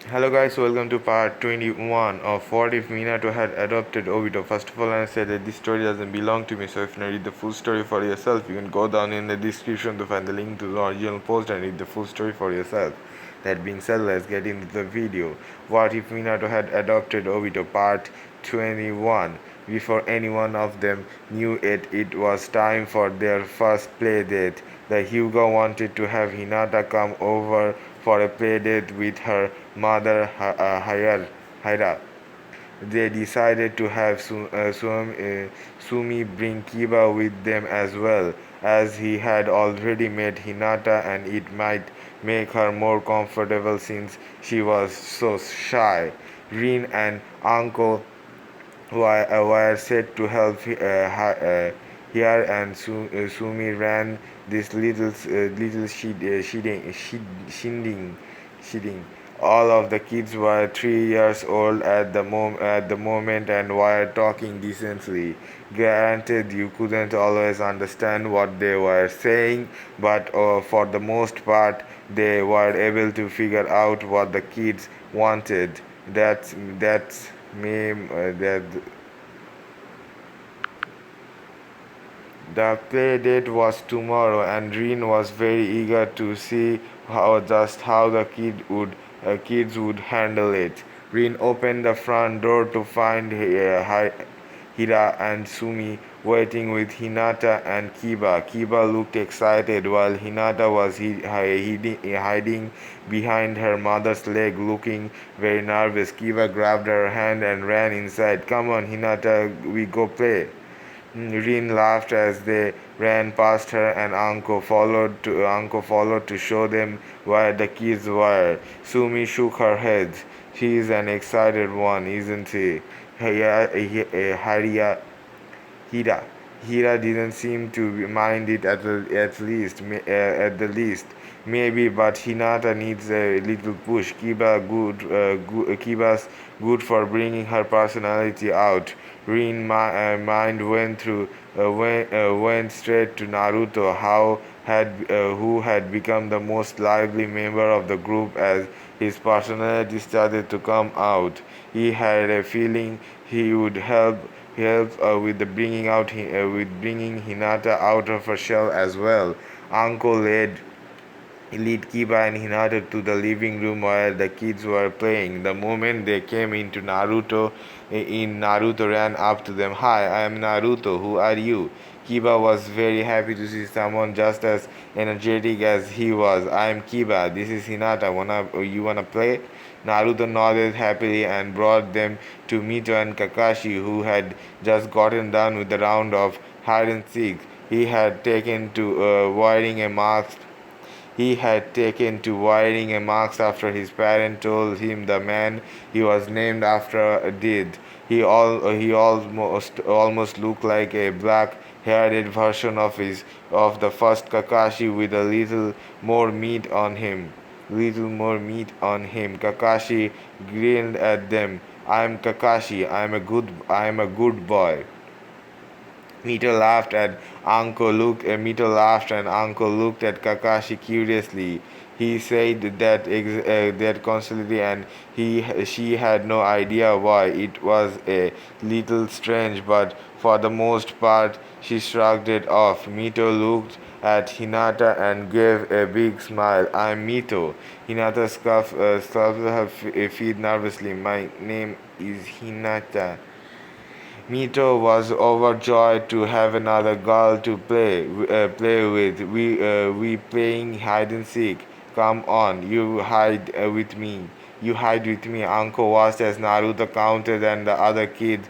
Hello guys, welcome to part 21 of What If Minato Had Adopted Obito. First of all, I say that this story doesn't belong to me, so if you read the full story for yourself, you can go down in the description to find the link to the original post and read the full story for yourself. That being said, let's get into the video. What If Minato Had Adopted Obito, part 21. Before any one of them knew it, it was time for their first play date. The Hyuga wanted to have Hinata come over for a play date with her mother Hira. They decided to have Sumi bring Kiba with them as well, as he had already met Hinata and it might make her more comfortable since she was so shy. Rin and Uncle were set to help here, and Sumi ran this little shinding. All of the kids were 3 years old at the moment and were talking decently. Granted, you couldn't always understand what they were saying, but for the most part, they were able to figure out what the kids wanted. That's me. That The play date was tomorrow, and Rin was very eager to see how the kids would handle it. Rin opened the front door to find Hira and Sumi waiting with Hinata and Kiba. Kiba looked excited while Hinata was hiding behind her mother's leg, looking very nervous. Kiba grabbed her hand and ran inside. Come on, Hinata, we go play. Rin laughed as they ran past her, and Uncle followed to show them where the kids were. Sumi shook her head. She's an excited one, isn't he? Haria, Hira. Hira didn't seem to mind it at the least. Maybe, but Hinata needs a little push. Kiba's good for bringing her personality out. Rin mind went straight to Naruto, who had become the most lively member of the group as his personality started to come out. He had a feeling he would help with the with bringing Hinata out of her shell as well. Uncle lead Kiba and Hinata to the living room where the kids were playing. The moment they came into Naruto ran up to them. Hi, I am Naruto. Who are you? Kiba was very happy to see someone just as energetic as he was. I am Kiba. This is Hinata. You wanna play? Naruto nodded happily and brought them to Mito and Kakashi, who had just gotten done with the round of hide and seek. He had taken to wearing a mask after his parent told him the man he was named after did. He almost looked like a black-haired version of the first Kakashi with a little more meat on him. Kakashi grinned at them. I am Kakashi. I am a good boy. Mito laughed and Uncle looked at Kakashi curiously. He said that constantly, and she had no idea why. It was a little strange, but for the most part, she shrugged it off. Mito looked at Hinata and gave a big smile. I'm Mito. Hinata scuffed her feet nervously. My name is Hinata. Mito was overjoyed to have another girl to play with. We playing hide and seek. Come on, you hide with me. You hide with me. Uncle watched as Naruto counted and the other kid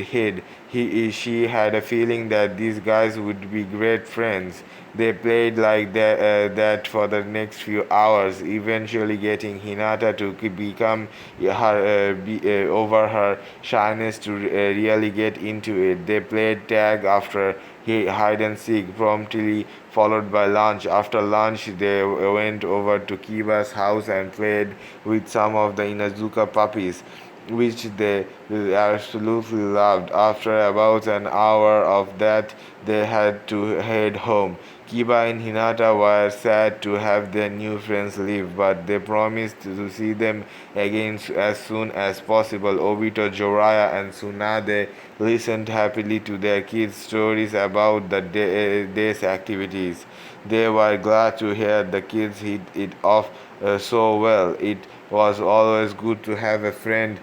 hid. She had a feeling that these guys would be great friends. They played like that for the next few hours, eventually getting Hinata to become over her shyness to really get into it. They played tag after hide and seek, promptly followed by lunch. After lunch, they went over to Kiba's house and played with some of the Inazuka puppies. which they absolutely loved. After about an hour of that, they had to head home. Kiba and Hinata were sad to have their new friends leave, but they promised to see them again as soon as possible. Obito, Jiraiya, and Tsunade listened happily to their kids' stories about the day's activities. They were glad to hear the kids hit it off so well. It was always good to have a friend,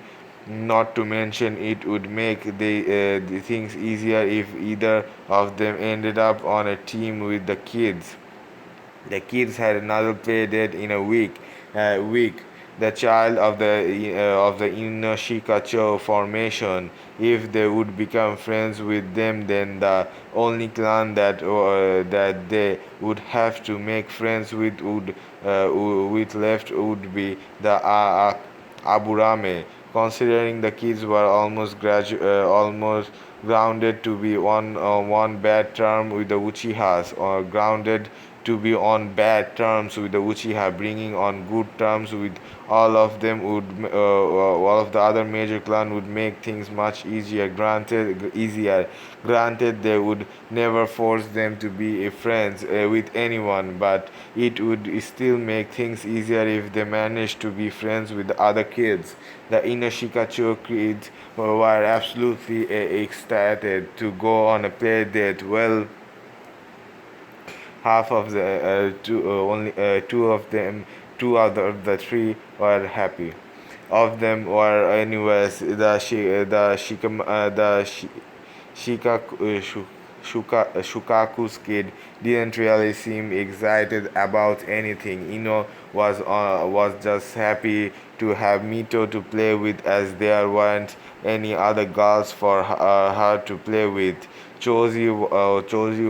not to mention it would make the things easier if either of them ended up on a team with the kids. The kids had another play date in a week. The child of the Inoshikacho formation. If they would become friends with them, then the only clan that they would have to make friends with left would be the Aburame. Considering the kids were almost grounded to be on one bad term with the Uchihas, or grounded to be on bad terms with the Uchiha, bringing on good terms with all of them all of the other major clan would make things much Granted, they would never force them to be friends with anyone, but it would still make things easier if they managed to be friends with the other kids. The Inoshikacho kids were absolutely ecstatic to go on a play date. Well, half of the only two of them, two out of the three were happy. Of them were anyways the Shikaku, Shukaku's kid didn't really seem excited about anything. Ino was just happy to have Mito to play with, as there weren't any other girls for her to play with. Choji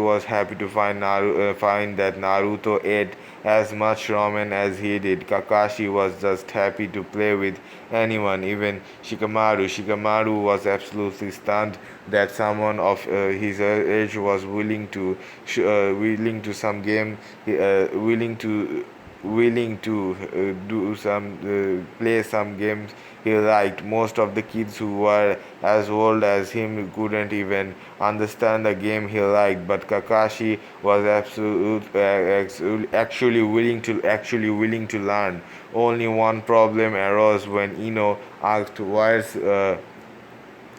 was happy to find that Naruto ate as much ramen as he did. Kakashi was just happy to play with anyone, even Shikamaru. Shikamaru was absolutely stunned that someone of his age was willing to some game, willing to do some play some games he liked. Most of the kids who were as old as him couldn't even understand the game he liked, but Kakashi was actually willing to learn. Only one problem arose when Ino asked where's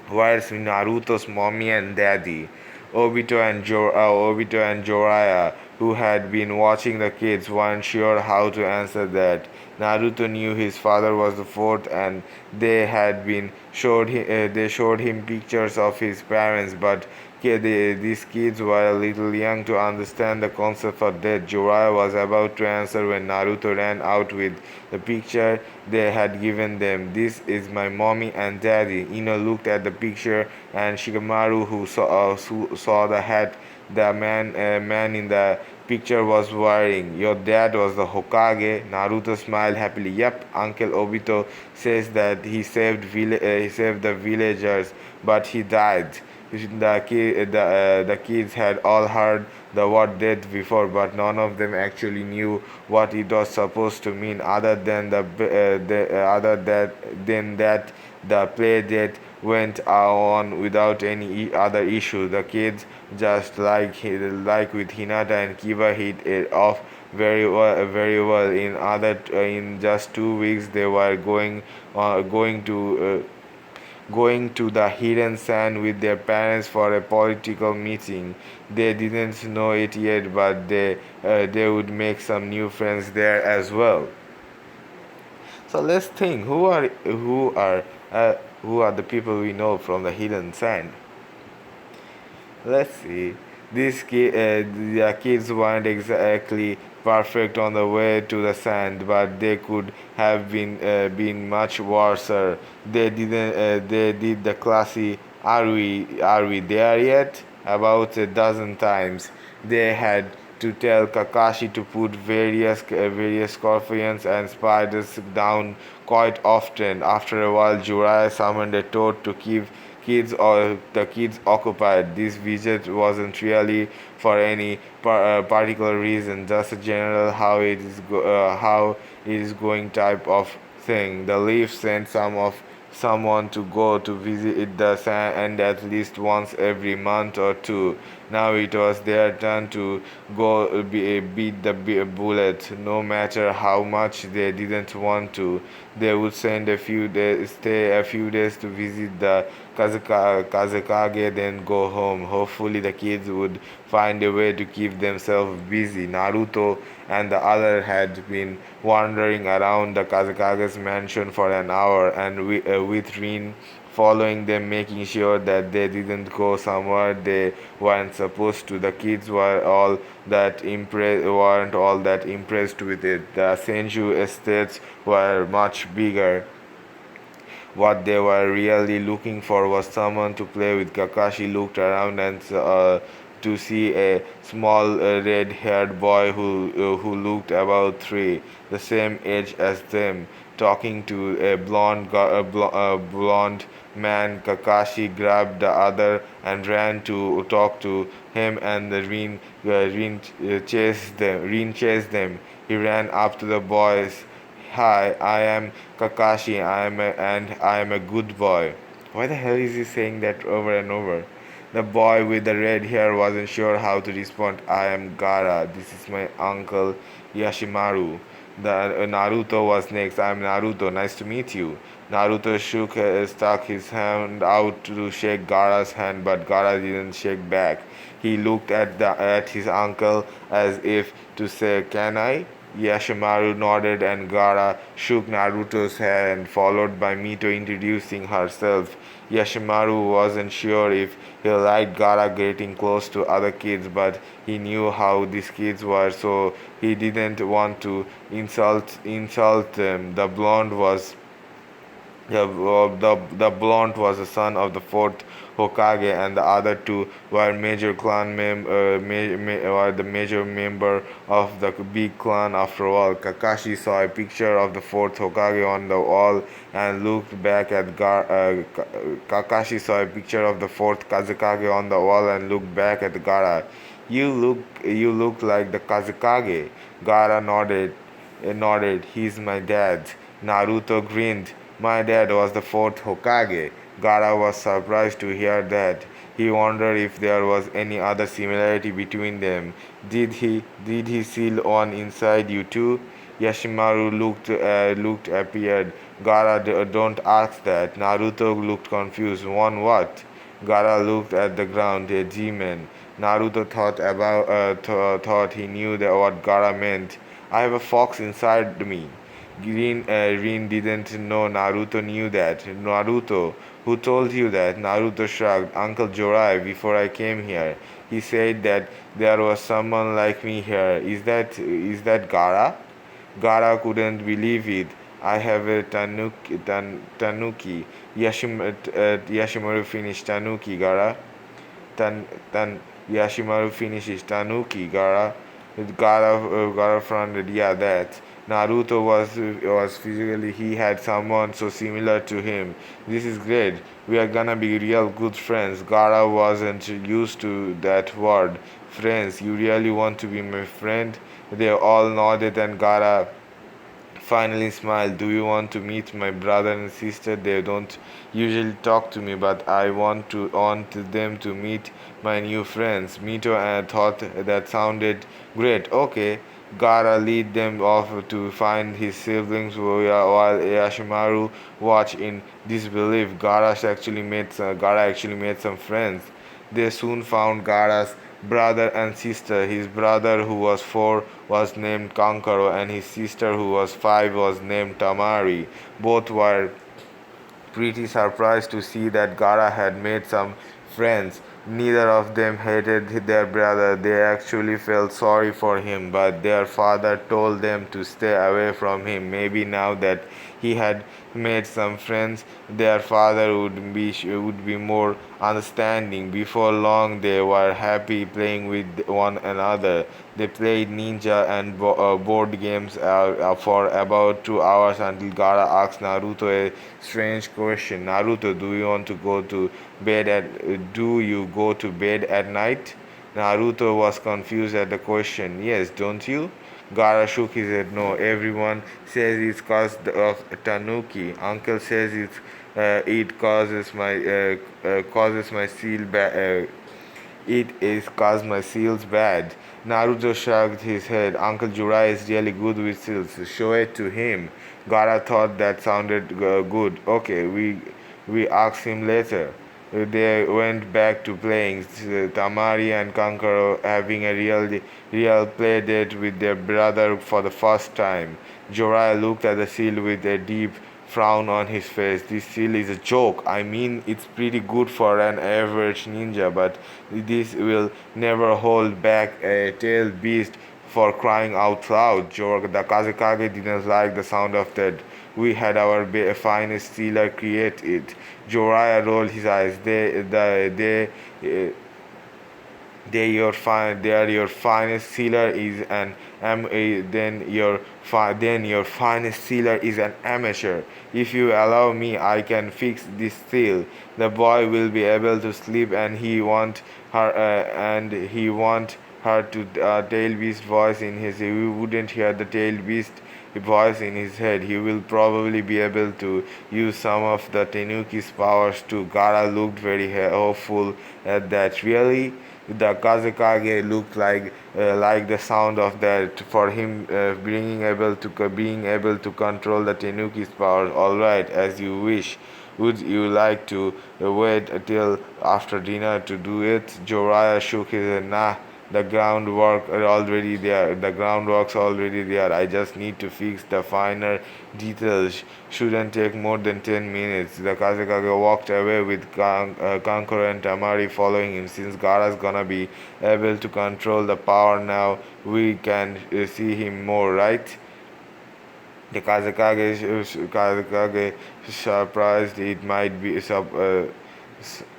Naruto's mommy and daddy? Obito and Jiraiya, who had been watching the kids, weren't sure how to answer that. Naruto knew his father was the fourth, and they showed him pictures of his parents, but these kids were a little young to understand the concept of death. Jiraiya was about to answer when Naruto ran out with the picture they had given them. "This is my mommy and daddy." Ino looked at the picture, and Shikamaru, who saw the hat the man in the picture was wearing. "Your dad was the Hokage?" Naruto smiled happily. "Yep, Uncle Obito says that he saved the villagers, but he died." The kids had all heard the word death before, but none of them actually knew what it was supposed to mean, other than the play date went on without any other issue. The kids, just like with Hinata and Kiba, hit it off very well. In just 2 weeks, they were going to the hidden sand with their parents for a political meeting. They didn't know it yet, but they would make some new friends there as well. So let's think, who are the people we know from the hidden sand? Let's see. The kids weren't exactly perfect on the way to the sand, but they could have been much worse. They did the classy are we there yet?" about a dozen times. They had to tell Kakashi to put various scorpions and spiders down quite often. After a while, Jiraiya summoned a toad to keep the kids occupied. This visit wasn't really for any particular reason, just a general how it is going type of thing. The leaf sent some of someone to go to visit the sand at least once every month or two. Now it was their turn to go beat the bullet. No matter how much they didn't want to, they would stay a few days to visit the Kazakage, then go home. Hopefully, the kids would find a way to keep themselves busy. Naruto and the other had been wandering around the Kazakage's mansion for an hour, and with Rin following them, making sure that they didn't go somewhere they weren't supposed to. The kids weren't all that impressed with it. The Senju estates were much bigger. What they were really looking for was someone to play with. Kakashi looked around and to see a small red-haired boy who looked about three, the same age as them, talking to a blonde man. Kakashi grabbed the other and ran to talk to him, and the Rin chased them. He ran up to the boys. Hi, I am Kakashi. I am a good boy. Why the hell is he saying that over and over? The boy with the red hair wasn't sure how to respond. I am Gara. This is my uncle Yashimaru. The Naruto was next. I am Naruto. Nice to meet you. Naruto stuck his hand out to shake Gara's hand, but Gara didn't shake back. He looked at his uncle as if to say, "Can I?" Yashimaru nodded and Gara shook Naruto's hand, followed by Mito introducing herself. Yashimaru wasn't sure if he liked Gara getting close to other kids, but he knew how these kids were, so he didn't want to insult them. The blonde was the son of the fourth Hokage, and the other two were the major member of the big clan. After all, Kakashi saw a picture of the fourth Hokage on the wall and looked back at Kakashi saw a picture of the fourth Kazekage on the wall and looked back at Gara. You look like the Kazekage. Gara nodded. He's my dad. Naruto grinned. My dad was the fourth Hokage. Gara was surprised to hear that. He wondered if there was any other similarity between them. Did he seal on inside you too? Yashimaru looked appeared. Gara, don't ask that. Naruto looked confused. One what? Gara looked at the ground. A demon. Naruto thought he knew what Gara meant. I have a fox inside me. Rin didn't know Naruto knew that. Naruto, who told you that? Naruto shrugged. Uncle Jorai, before I came here. He said that there was someone like me here. Is that Gara? Gara couldn't believe it. I have a tanuki. Yashimaru finished Tanuki, Gara. Tan Yashimaru finishes Tanuki, Gara. Gara frowned. Yeah, that. Naruto was physically he had someone so similar to him. This is great. We are gonna be real good friends. Gara wasn't used to that word. Friends, you really want to be my friend? They all nodded and Gara finally smiled. Do you want to meet my brother and sister? They don't usually talk to me, but I want them to meet my new friends. Mito thought that sounded great. Okay. Gara lead them off to find his siblings while Yashimaru watched in disbelief. Gara actually made some friends. They soon found Gara's brother and sister. His brother, who was 4, was named Kankaro, and his sister, who was 5, was named Tamari. Both were pretty surprised to see that Gara had made some friends. Neither of them hated their brother. They actually felt sorry for him, but their father told them to stay away from him. Maybe now that he had made some friends, their father would be more understanding. Before long, they were happy playing with one another. They played ninja and board games for about 2 hours until Gara asked Naruto a strange question. Naruto, do you go to bed at night? Naruto was confused at the question. Yes, don't you? Gara shook his head. No, everyone says it's cause of Tanuki. Uncle says causes my it is cause my seals bad. Naruto shrugged his head. Uncle Jirai is really good with seals. Show it to him. Gara thought that sounded good. Okay, we asked him later. They went back to playing. Tamari and Kankaro having a real play date with their brother for the first time. Jiraiya looked at the seal with a deep frown on his face. This seal is a joke. I mean, it's pretty good for an average ninja, but this will never hold back a tailed beast for crying out loud. The Kazekage didn't like the sound of that. We had our finest sealer create it. Jiraiya rolled his eyes. They are your finest sealer is an then your finest sealer is an amateur. If you allow me, I can fix this seal. The boy will be able to sleep, and he want her to tail beast voice in his. He wouldn't hear the tail beast voice in his head. He will probably be able to use some of the Tenuki's powers too. Gara looked very hopeful at that. Really? The Kazekage looked like the sound of that for him being able to control the Tenuki's powers. All right, as you wish. Would you like to wait until after dinner to do it? Joraya shook his head. Nah, the groundwork's already there. I just need to fix the finer details. Shouldn't take more than 10 minutes. The Kazekage walked away with Kankuro and Tamari following him. Since Gara's gonna be able to control the power now, we can see him more, right? The Kazekage surprised it might be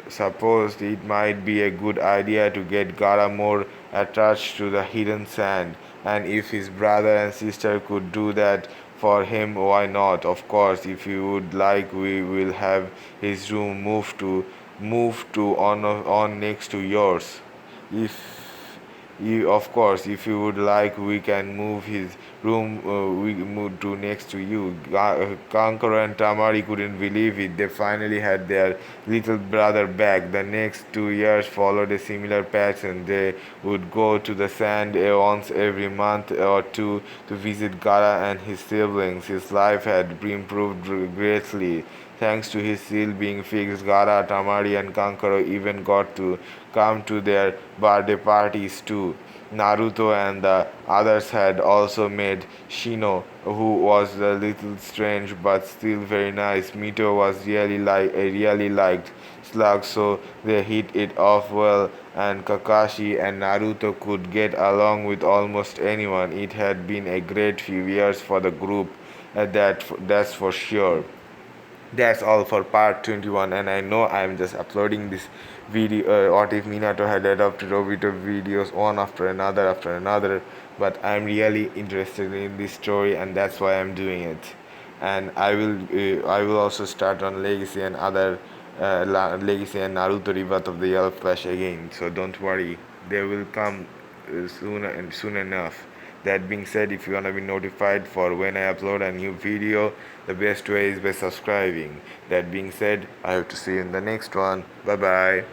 supposed it might be a good idea to get Gara more attached to the hidden sand, and if his brother and sister could do that for him, why not? Of course, if you would like, we will have his room moved to on next to yours. If of course, if you would like, we can move his room. We move to next to you. Kankaro and Tamari couldn't believe it. They finally had their little brother back. The next 2 years followed a similar pattern. They would go to the sand once every month or two to visit Gara and his siblings. His life had improved greatly. Thanks to his seal being fixed, Gara, Tamari, and Kankaro even got to come to their birthday parties too. Naruto and the others had also met Shino, who was a little strange but still very nice. Mito was really liked Slug, so they hit it off well, and Kakashi and Naruto could get along with almost anyone. It had been a great few years for the group, that's for sure. That's all for part 21, and I know I'm just uploading this video. What if Minato had adopted Obito videos one after another, but I'm really interested in this story, and that's why I'm doing it. And I will also start on Legacy and Legacy and Naruto Rebirth of the Yellow Flash again, so don't worry, they will come soon enough. That being said, if you want to be notified for when I upload a new video, the best way is by subscribing. That being said, I have to see you in the next one. Bye bye.